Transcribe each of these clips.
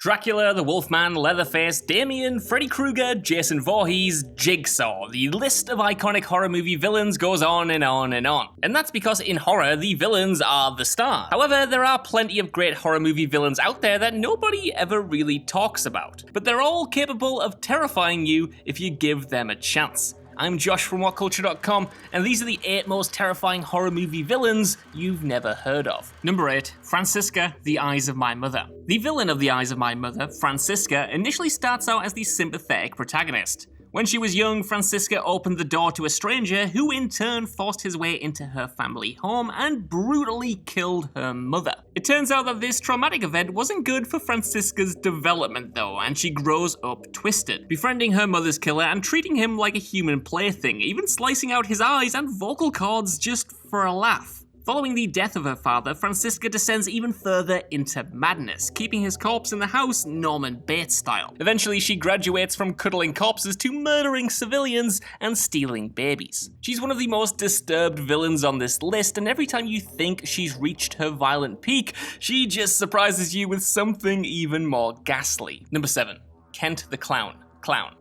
Dracula, the Wolfman, Leatherface, Damien, Freddy Krueger, Jason Voorhees, Jigsaw. The list of iconic horror movie villains goes on and on and on. And that's because in horror, the villains are the star. However, there are plenty of great horror movie villains out there that nobody ever really talks about. But they're all capable of terrifying you if you give them a chance. I'm Josh from WhatCulture.com, and these are the 8 most terrifying horror movie villains you've never heard of. Number 8, Francisca, The Eyes of My Mother. The villain of The Eyes of My Mother, Francisca, initially starts out as the sympathetic protagonist. When she was young, Francisca opened the door to a stranger who in turn forced his way into her family home and brutally killed her mother. It turns out that this traumatic event wasn't good for Francisca's development though, and she grows up twisted, befriending her mother's killer and treating him like a human plaything, even slicing out his eyes and vocal cords just for a laugh. Following the death of her father, Francisca descends even further into madness, keeping his corpse in the house Norman Bates style. Eventually, she graduates from cuddling corpses to murdering civilians and stealing babies. She's one of the most disturbed villains on this list, and every time you think she's reached her violent peak, she just surprises you with something even more ghastly. Number 7, Kent the Clown.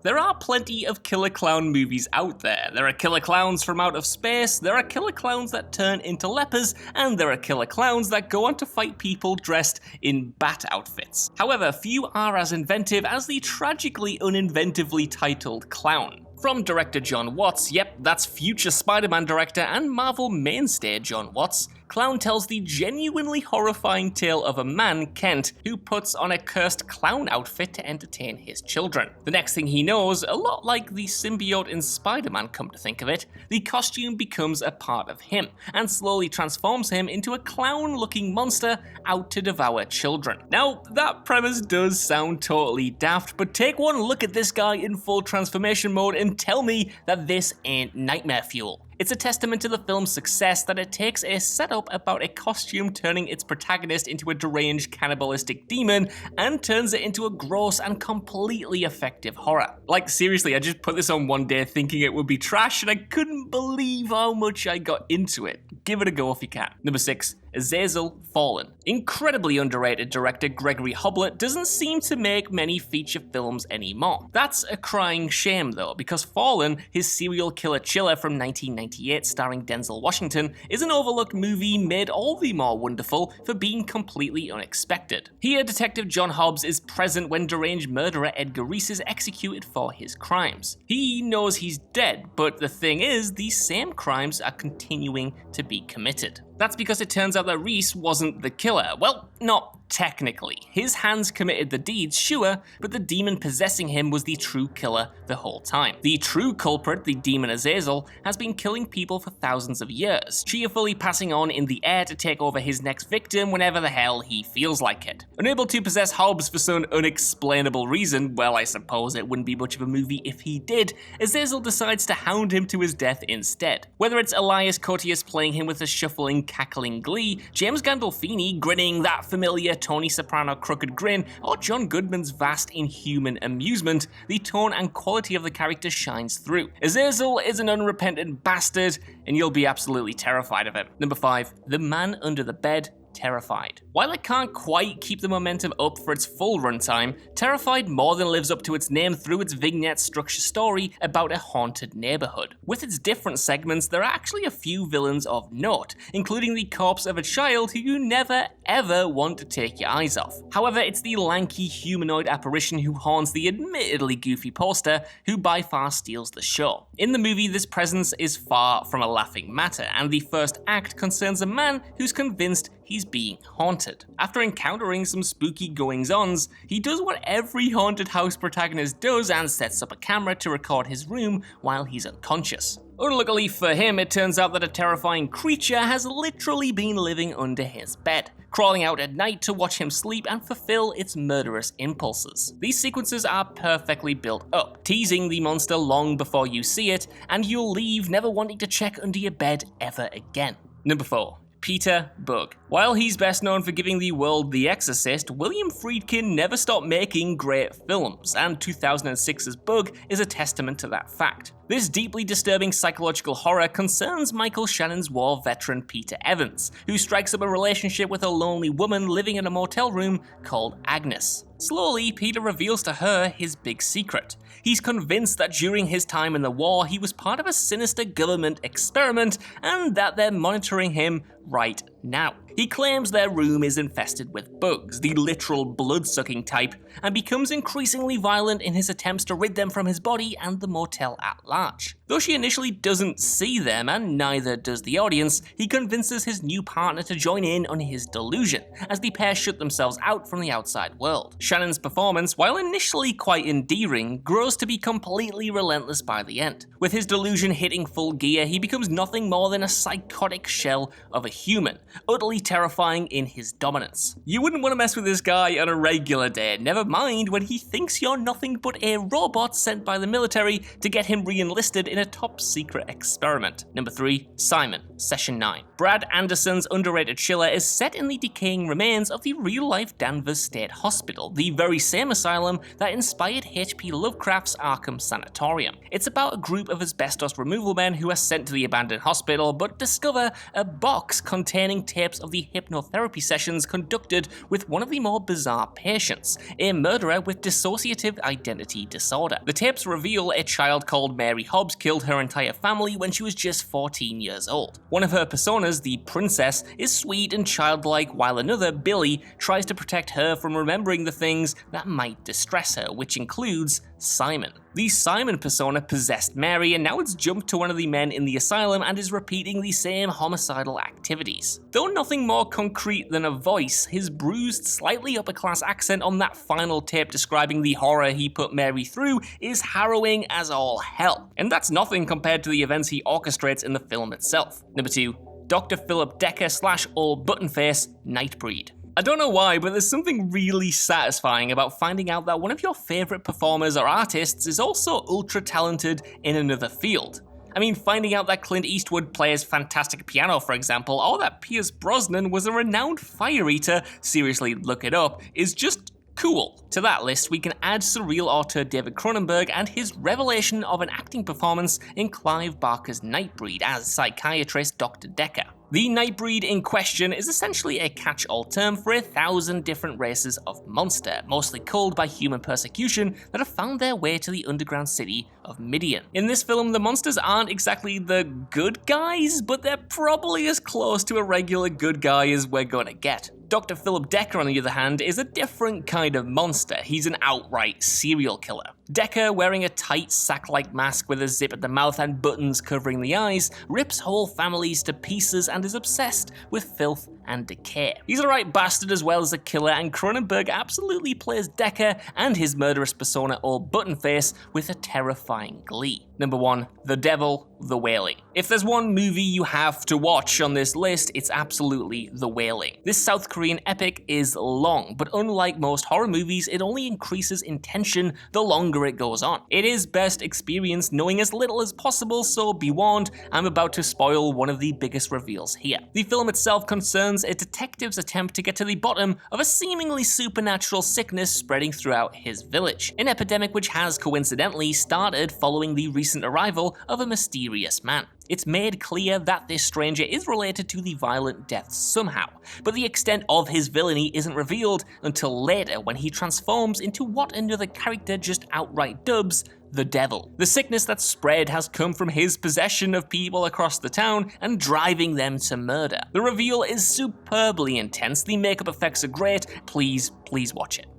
There are plenty of killer clown movies out there. There are killer clowns from out of space, there are killer clowns that turn into lepers, and there are killer clowns that go on to fight people dressed in bat outfits. However, few are as inventive as the tragically uninventively titled Clown. From director John Watts, yep, that's future Spider-Man director and Marvel mainstay John Watts, Clown tells the genuinely horrifying tale of a man, Kent, who puts on a cursed clown outfit to entertain his children. The next thing he knows, a lot like the symbiote in Spider-Man come to think of it, the costume becomes a part of him, and slowly transforms him into a clown-looking monster out to devour children. Now, that premise does sound totally daft, but take one look at this guy in full transformation mode and tell me that this ain't nightmare fuel. It's a testament to the film's success that it takes a setup about a costume turning its protagonist into a deranged cannibalistic demon and turns it into a gross and completely effective horror. Like seriously, I just put this on one day thinking it would be trash and I couldn't believe how much I got into it. Give it a go if you can. Number 6, Azazel Fallen. Incredibly underrated director Gregory Hoblet doesn't seem to make many feature films anymore. That's a crying shame though, because Fallen, his serial killer chiller from 1998 starring Denzel Washington, is an overlooked movie made all the more wonderful for being completely unexpected. Here, Detective John Hobbs is present when deranged murderer Edgar Reese is executed for his crimes. He knows he's dead, but the thing is, these same crimes are continuing to be committed. That's because it turns out that Reese wasn't the killer. Well, not technically. His hands committed the deeds, sure, but the demon possessing him was the true killer the whole time. The true culprit, the demon Azazel, has been killing people for thousands of years, cheerfully passing on in the air to take over his next victim whenever the hell he feels like it. Unable to possess Hobbs for some unexplainable reason, well, I suppose it wouldn't be much of a movie if he did, Azazel decides to hound him to his death instead. Whether it's Elias Koteas playing him with a shuffling, cackling glee, James Gandolfini grinning that familiar Tony Soprano crooked grin, or John Goodman's vast inhuman amusement, the tone and quality of the character shines through. Azazel is an unrepentant bastard, and you'll be absolutely terrified of him. Number 5, The Man Under the Bed, Terrified. While it can't quite keep the momentum up for its full runtime, Terrified more than lives up to its name through its vignette structure story about a haunted neighborhood. With its different segments, there are actually a few villains of note, including the corpse of a child who you never ever want to take your eyes off. However, it's the lanky humanoid apparition who haunts the admittedly goofy poster who by far steals the show. In the movie, this presence is far from a laughing matter, and the first act concerns a man who's convinced he's being haunted. After encountering some spooky goings-ons, he does what every haunted house protagonist does and sets up a camera to record his room while he's unconscious. Unluckily for him, it turns out that a terrifying creature has literally been living under his bed, crawling out at night to watch him sleep and fulfill its murderous impulses. These sequences are perfectly built up, teasing the monster long before you see it, and you'll leave never wanting to check under your bed ever again. Number 4. Peter Bug. While he's best known for giving the world The Exorcist, William Friedkin never stopped making great films, and 2006's Bug is a testament to that fact. This deeply disturbing psychological horror concerns Michael Shannon's war veteran Peter Evans, who strikes up a relationship with a lonely woman living in a motel room called Agnes. Slowly, Peter reveals to her his big secret. He's convinced that during his time in the war, he was part of a sinister government experiment and that they're monitoring him right now. He claims their room is infested with bugs, the literal blood-sucking type, and becomes increasingly violent in his attempts to rid them from his body and the motel at large. Though she initially doesn't see them, and neither does the audience, he convinces his new partner to join in on his delusion, as the pair shut themselves out from the outside world. Shannon's performance, while initially quite endearing, grows to be completely relentless by the end. With his delusion hitting full gear, he becomes nothing more than a psychotic shell of a human, utterly terrifying in his dominance. You wouldn't want to mess with this guy on a regular day, never mind when he thinks you're nothing but a robot sent by the military to get him re-enlisted in a top-secret experiment. Number 3. Simon, Session 9. Brad Anderson's underrated chiller is set in the decaying remains of the real-life Danvers State Hospital, the very same asylum that inspired H.P. Lovecraft's Arkham Sanatorium. It's about a group of asbestos removal men who are sent to the abandoned hospital but discover a box containing tapes of the hypnotherapy sessions conducted with one of the more bizarre patients, a murderer with dissociative identity disorder. The tapes reveal a child called Mary Hobbs killed her entire family when she was just 14 years old. One of her personas, the princess, is sweet and childlike, while another, Billy, tries to protect her from remembering the things that might distress her, which includes Simon. The Simon persona possessed Mary, and now it's jumped to one of the men in the asylum and is repeating the same homicidal activities. Though nothing more concrete than a voice, his bruised, slightly upper-class accent on that final tape describing the horror he put Mary through is harrowing as all hell. And that's nothing compared to the events he orchestrates in the film itself. Number 2. Dr. Philip Decker / Old Buttonface, Nightbreed. I don't know why, but there's something really satisfying about finding out that one of your favourite performers or artists is also ultra talented in another field. I mean, finding out that Clint Eastwood plays fantastic piano, for example, or that Pierce Brosnan was a renowned fire eater, seriously, look it up, is just cool. To that list, we can add surreal author David Cronenberg and his revelation of an acting performance in Clive Barker's Nightbreed as psychiatrist Dr. Decker. The Nightbreed in question is essentially a catch-all term for 1,000 different races of monster, mostly culled by human persecution, that have found their way to the underground city of Midian. In this film, the monsters aren't exactly the good guys, but they're probably as close to a regular good guy as we're gonna get. Dr. Philip Decker, on the other hand, is a different kind of monster. He's an outright serial killer. Decker, wearing a tight sack-like mask with a zip at the mouth and buttons covering the eyes, rips whole families to pieces and is obsessed with filth and decay. He's a right bastard as well as a killer, and Cronenberg absolutely plays Decker and his murderous persona Old Buttonface with a terrifying glee. Number 1. The Devil, The Wailing. If there's one movie you have to watch on this list, it's absolutely The Wailing. This South Korean epic is long, but unlike most horror movies, it only increases in tension the longer it goes on. It is best experienced knowing as little as possible, so be warned, I'm about to spoil one of the biggest reveals here. The film itself concerns a detective's attempt to get to the bottom of a seemingly supernatural sickness spreading throughout his village, an epidemic which has coincidentally started following the recent arrival of a mysterious man. It's made clear that this stranger is related to the violent deaths somehow, but the extent of his villainy isn't revealed until later when he transforms into what another character just outright dubs the Devil. The sickness that's spread has come from his possession of people across the town and driving them to murder. The reveal is superbly intense, the makeup effects are great, please watch it.